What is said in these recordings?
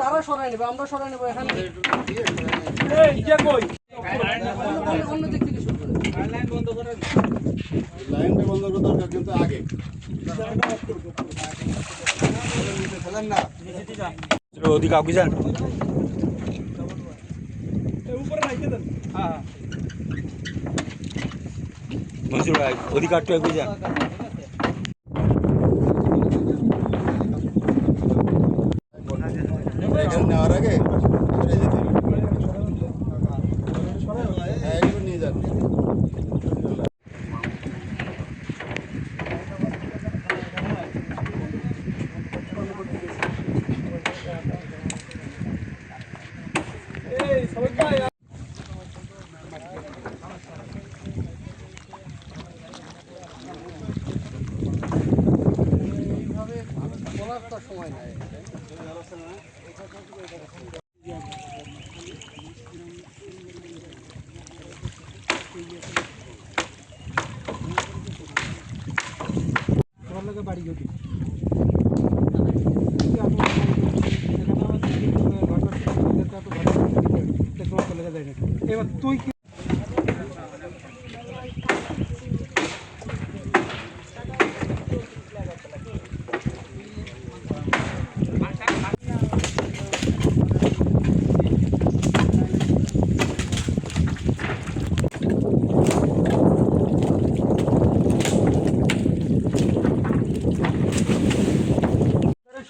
তারা সরাই নেবে, আমরা সরাই নেবো এখানে। অন্য দিক থেকে শুরু করে লাইনটা বন্ধ করার দরকার, কিন্তু আগে ওদিকে আগে যান, মনসুর ভাই ওদিকে একটু এগিয়ে যান। নেওয়ার আগে নিয়ে যান। সময় নাই বাড়ি যদি এবার তুই কি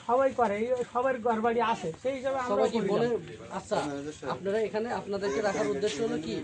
সবাই করে, সবার ঘর বাড়ি আসে, সেই হিসাবে আমরা কি বলে। আচ্ছা, আপনারা এখানে আপনাদেরকে রাখার উদ্দেশ্য হলো কি?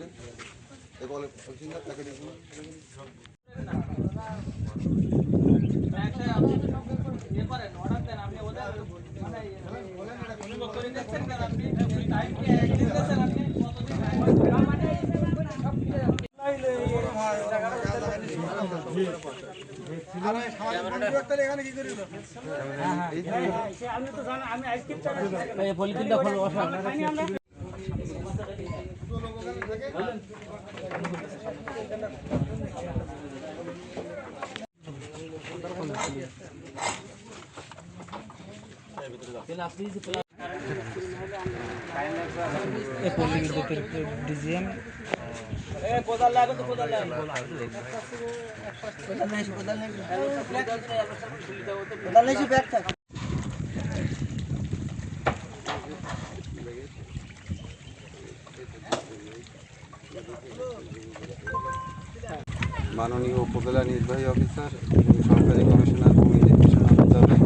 মাননীয় উপজেলা নির্বাহী অফিসার এবং সরকারি কমিশনার ভূমি নির্দেশনা মোতাবেক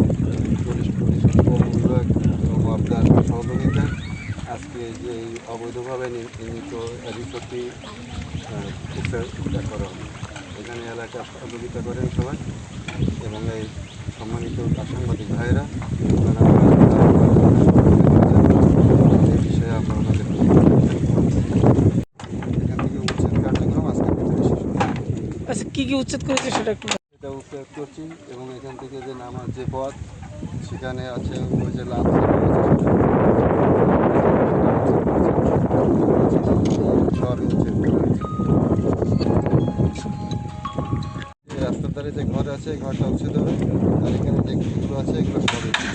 পুলিশ বিভাগ এবং আপনার সহযোগিতায় আজকে যে এই অবৈধভাবে নির্মিত রিসোর্টটি করা হবে। এখানে এলাকার সহযোগিতা করেন সবাই এবং এই সম্মানিত সাংবাদিক ভাইয়েরা এই বিষয়ে আপনারা এখান থেকে উচ্ছেদ কার্যক্রম আজকের ভিতরে শেষ হবে। আচ্ছা, কি কি উচ্ছেদ করেছে সেটা একটু। এটা উচ্ছেদ করছি এবং এখান থেকে যে নামার যে পথ সেখানে আছে ওই যে লাভ সবই উচ্ছেদ করা হয়েছে। রাস্তার ধারে যে ঘর আছে ঘরটা উচ্ছেদ হবে, আর এখানে যে ঘরগুলো আছে এগুলো সবই উচ্ছেদ